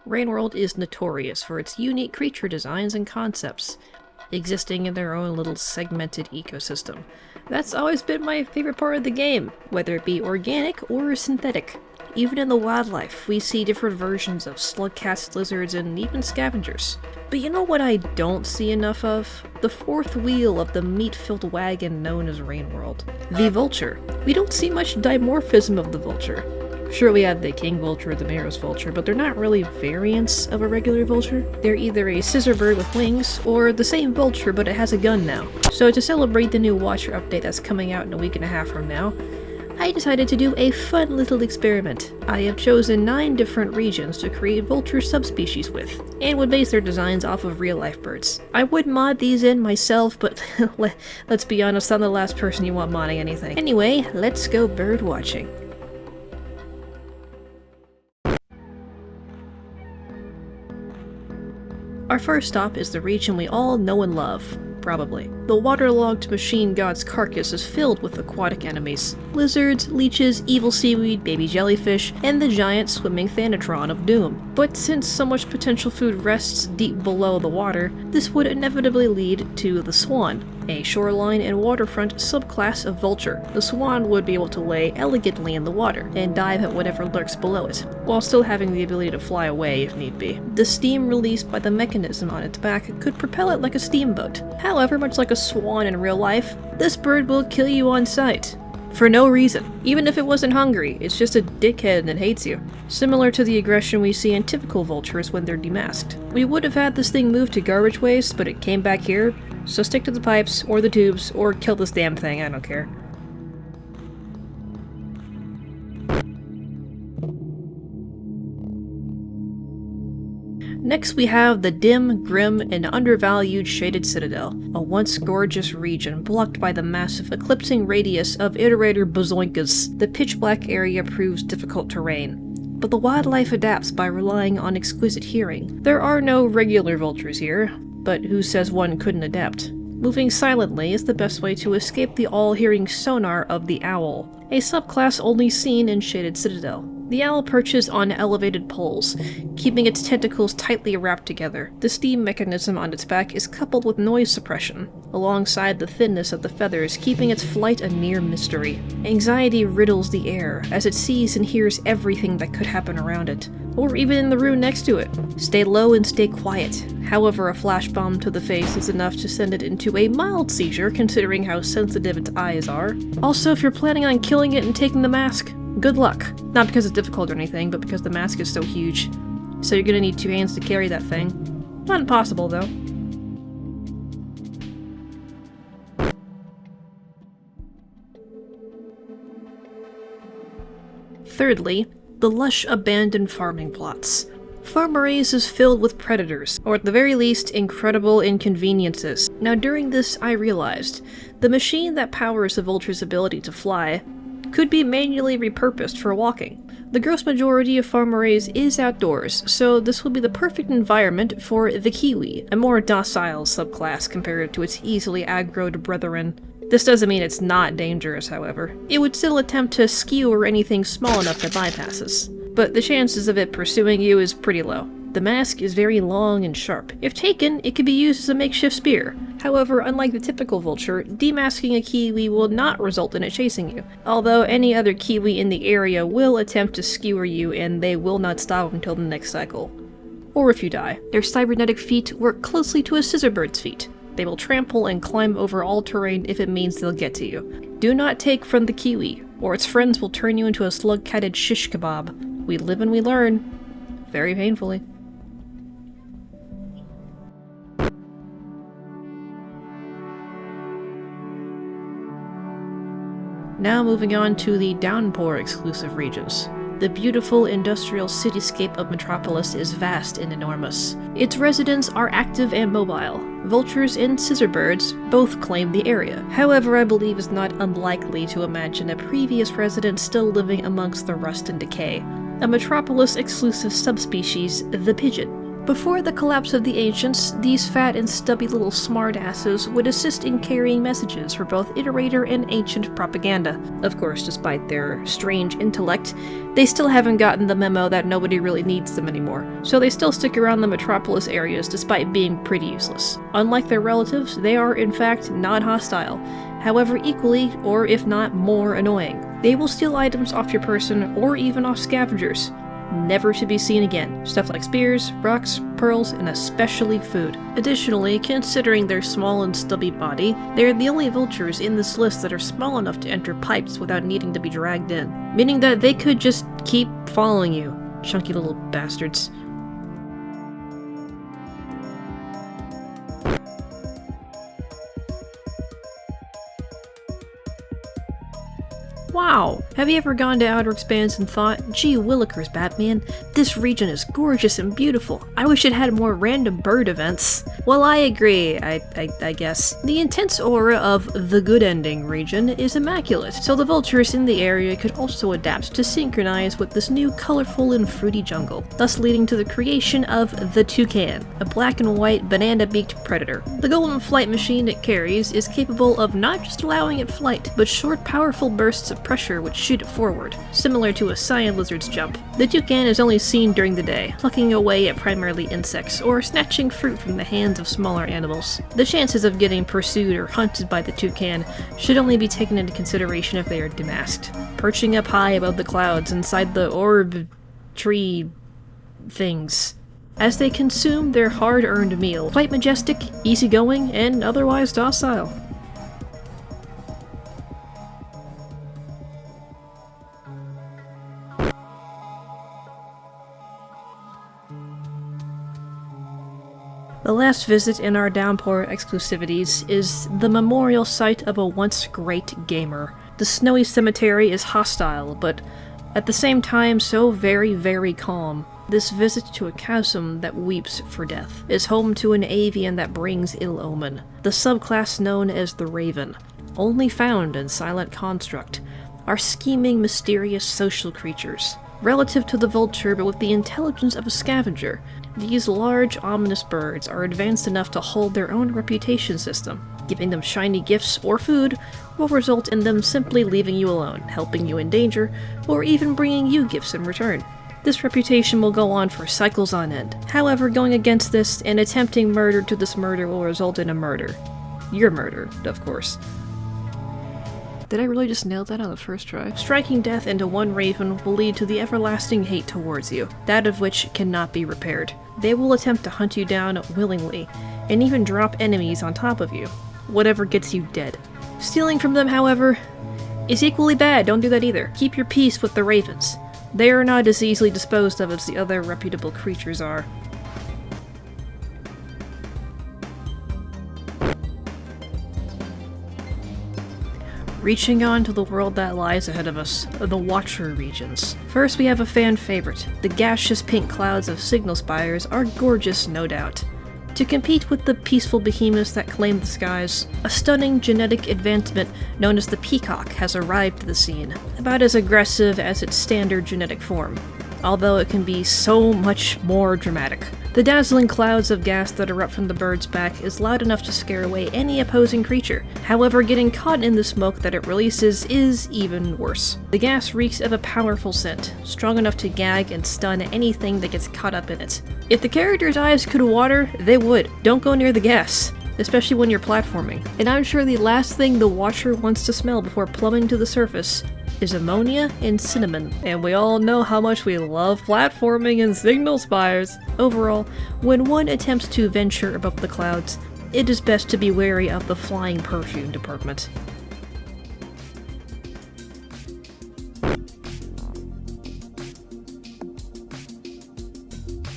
Rainworld is notorious for its unique creature designs and concepts, existing in their own little segmented ecosystem. That's always been my favorite part of the game, whether it be organic or synthetic. Even in the wildlife, we see different versions of slugcats, lizards, and even scavengers. But you know what I don't see enough of? The fourth wheel of the meat-filled wagon known as Rainworld. The Vulture. We don't see much dimorphism of the Vulture. Sure, we have the King Vulture, the Mayor's Vulture, but they're not really variants of a regular vulture. They're either a scissor bird with wings, or the same vulture but it has a gun now. So to celebrate the new Watcher update that's coming out in a week and a half from now, I decided to do a fun little experiment. I have chosen 9 different regions to create vulture subspecies with, and would base their designs off of real-life birds. I would mod these in myself, but let's be honest, I'm the last person you want modding anything. Anyway, let's go bird watching. Our first stop is the region we all know and love. Probably. The waterlogged machine god's carcass is filled with aquatic enemies. Lizards, leeches, evil seaweed, baby jellyfish, and the giant swimming Thanatron of doom. But since so much potential food rests deep below the water, this would inevitably lead to the swan, a shoreline and waterfront subclass of vulture. The swan would be able to lay elegantly in the water, and dive at whatever lurks below it, while still having the ability to fly away if need be. The steam released by the mechanism on its back could propel it like a steamboat. However, much like a swan in real life, this bird will kill you on sight. For no reason. Even if it wasn't hungry, it's just a dickhead that hates you. Similar to the aggression we see in typical vultures when they're demasked. We would have had this thing moved to garbage waste, but it came back here, so stick to the pipes, or the tubes, or kill this damn thing, I don't care. Next we have the dim, grim, and undervalued Shaded Citadel, a once gorgeous region blocked by the massive eclipsing radius of Iterator Bozoinkas. The pitch-black area proves difficult terrain, but the wildlife adapts by relying on exquisite hearing. There are no regular vultures here, but who says one couldn't adapt? Moving silently is the best way to escape the all-hearing sonar of the owl, a subclass only seen in Shaded Citadel. The owl perches on elevated poles, keeping its tentacles tightly wrapped together. The steam mechanism on its back is coupled with noise suppression, alongside the thinness of the feathers, keeping its flight a near mystery. Anxiety riddles the air, as it sees and hears everything that could happen around it, or even in the room next to it. Stay low and stay quiet. However, a flash bomb to the face is enough to send it into a mild seizure, considering how sensitive its eyes are. Also, if you're planning on killing it and taking the mask, good luck. Not because it's difficult or anything, but because the mask is so huge. So you're gonna need 2 hands to carry that thing. Not impossible, though. Thirdly, the lush abandoned farming plots. Farmeraise is filled with predators, or at the very least, incredible inconveniences. Now during this, I realized, the machine that powers the vulture's ability to fly could be manually repurposed for walking. The gross majority of Farmeraise is outdoors, so this will be the perfect environment for the kiwi, a more docile subclass compared to its easily aggroed brethren. This doesn't mean it's not dangerous, however. It would still attempt to skewer anything small enough to bypass us, but the chances of it pursuing you is pretty low. The mask is very long and sharp. If taken, it could be used as a makeshift spear. However, unlike the typical vulture, demasking a kiwi will not result in it chasing you, although any other kiwi in the area will attempt to skewer you and they will not stop until the next cycle. Or if you die. Their cybernetic feet work closely to a scissorbird's feet. They will trample and climb over all terrain if it means they'll get to you. Do not take from the kiwi, or its friends will turn you into a slug-catted shish kebab. We live and we learn. Very painfully. Now moving on to the Downpour exclusive regions. The beautiful industrial cityscape of Metropolis is vast and enormous. Its residents are active and mobile. Vultures and scissorbirds both claim the area. However, I believe it's not unlikely to imagine a previous resident still living amongst the rust and decay. A Metropolis exclusive subspecies, the pigeon. Before the collapse of the Ancients, these fat and stubby little smartasses would assist in carrying messages for both Iterator and Ancient propaganda. Of course, despite their strange intellect, they still haven't gotten the memo that nobody really needs them anymore, so they still stick around the Metropolis areas despite being pretty useless. Unlike their relatives, they are in fact not hostile, however equally, or if not more, annoying. They will steal items off your person or even off scavengers, never to be seen again. Stuff like spears, rocks, pearls, and especially food. Additionally, considering their small and stubby body, they're the only vultures in this list that are small enough to enter pipes without needing to be dragged in, meaning that they could just keep following you. Chunky little bastards. Wow! Have you ever gone to Outer Expanse and thought, gee willikers, Batman, this region is gorgeous and beautiful. I wish it had more random bird events. Well, I agree, I guess. The intense aura of the Good Ending region is immaculate, so the vultures in the area could also adapt to synchronize with this new colorful and fruity jungle, thus leading to the creation of the Toucan, a black and white banana-beaked predator. The golden flight machine it carries is capable of not just allowing it flight, but short, powerful bursts of pressure which shoot it forward, similar to a cyan lizard's jump. The toucan is only seen during the day, plucking away at primarily insects, or snatching fruit from the hands of smaller animals. The chances of getting pursued or hunted by the toucan should only be taken into consideration if they are demasked, perching up high above the clouds inside the orb tree things, as they consume their hard-earned meal, quite majestic, easygoing, and otherwise docile. The last visit in our Downpour exclusivities is the memorial site of a once great gamer. The snowy cemetery is hostile, but at the same time so very, very calm. This visit to a chasm that weeps for death is home to an avian that brings ill omen, the subclass known as the Raven, only found in Silent Construct, are scheming, mysterious social creatures. Relative to the vulture, but with the intelligence of a scavenger, these large, ominous birds are advanced enough to hold their own reputation system. Giving them shiny gifts or food will result in them simply leaving you alone, helping you in danger, or even bringing you gifts in return. This reputation will go on for cycles on end. However, going against this and attempting murder to this murder will result in a murder. Your murder, of course. Did I really just nail that on the first try? Striking death into one raven will lead to the everlasting hate towards you, that of which cannot be repaired. They will attempt to hunt you down willingly, and even drop enemies on top of you, whatever gets you dead. Stealing from them, however, is equally bad. Don't do that either. Keep your peace with the ravens. They are not as easily disposed of as the other reputable creatures are. Reaching on to the world that lies ahead of us, the Vulture regions. First we have a fan favorite. The gaseous pink clouds of signal spires are gorgeous, no doubt. To compete with the peaceful behemoths that claim the skies, a stunning genetic advancement known as the peacock has arrived to the scene, about as aggressive as its standard genetic form, although it can be so much more dramatic. The dazzling clouds of gas that erupt from the bird's back is loud enough to scare away any opposing creature. However, getting caught in the smoke that it releases is even worse. The gas reeks of a powerful scent, strong enough to gag and stun anything that gets caught up in it. If the character's eyes could water, they would. Don't go near the gas, especially when you're platforming. And I'm sure the last thing the Watcher wants to smell before plummeting to the surface is ammonia and cinnamon, and we all know how much we love platforming in signal spires. Overall, when one attempts to venture above the clouds, it is best to be wary of the flying perfume department.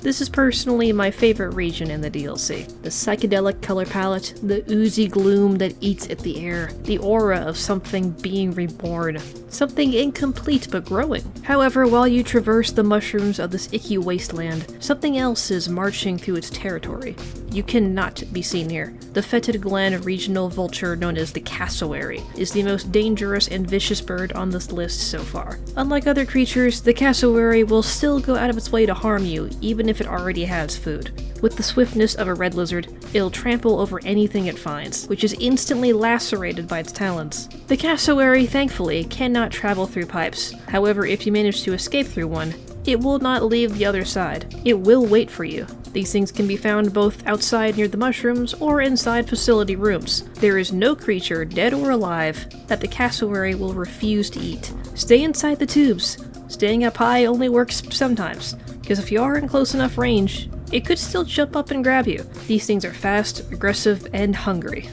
This is personally my favorite region in the DLC. The psychedelic color palette, the oozy gloom that eats at the air, the aura of something being reborn, something incomplete but growing. However, while you traverse the mushrooms of this icky wasteland, something else is marching through its territory. You cannot be seen here. The Fetid Glen regional vulture known as the cassowary is the most dangerous and vicious bird on this list so far. Unlike other creatures, the cassowary will still go out of its way to harm you, even if it already has food. With the swiftness of a red lizard, it'll trample over anything it finds, which is instantly lacerated by its talons. The cassowary, thankfully, cannot travel through pipes. However, if you manage to escape through one, it will not leave the other side. It will wait for you. These things can be found both outside near the mushrooms or inside facility rooms. There is no creature, dead or alive, that the cassowary will refuse to eat. Stay inside the tubes. Staying up high only works sometimes, because if you are in close enough range, it could still jump up and grab you. These things are fast, aggressive, and hungry.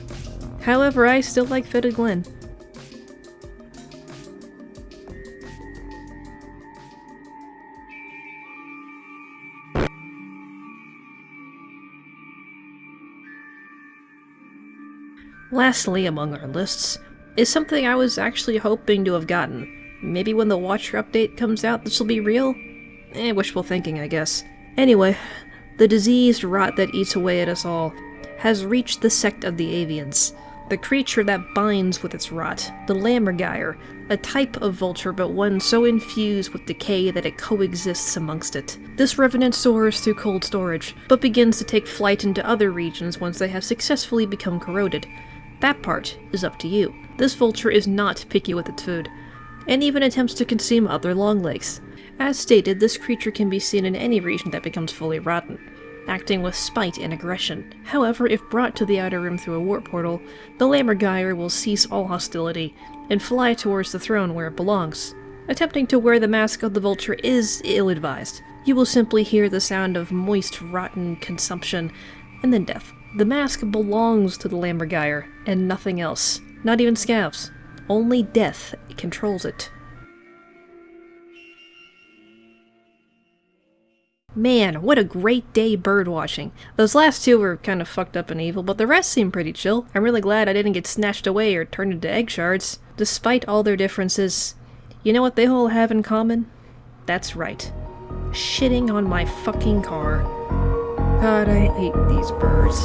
However, I still like Fetid Glen. Lastly among our lists is something I was actually hoping to have gotten. Maybe when the Watcher update comes out this will be real? Wishful thinking, I guess. Anyway, the diseased rot that eats away at us all has reached the sect of the avians, the creature that binds with its rot, the lammergeier, a type of vulture but one so infused with decay that it coexists amongst it. This revenant soars through cold storage, but begins to take flight into other regions once they have successfully become corroded. That part is up to you. This vulture is not picky with its food, and even attempts to consume other longlegs. As stated, this creature can be seen in any region that becomes fully rotten, acting with spite and aggression. However, if brought to the outer rim through a warp portal, the lammergeier will cease all hostility and fly towards the throne where it belongs. Attempting to wear the mask of the vulture is ill-advised. You will simply hear the sound of moist, rotten consumption, and then death. The mask belongs to the lammergeier, and nothing else. Not even scavs. Only death controls it. Man, what a great day birdwatching. Those last two were kind of fucked up and evil, but the rest seemed pretty chill. I'm really glad I didn't get snatched away or turned into egg shards. Despite all their differences, you know what they all have in common? That's right. Shitting on my fucking car. God, I hate these birds.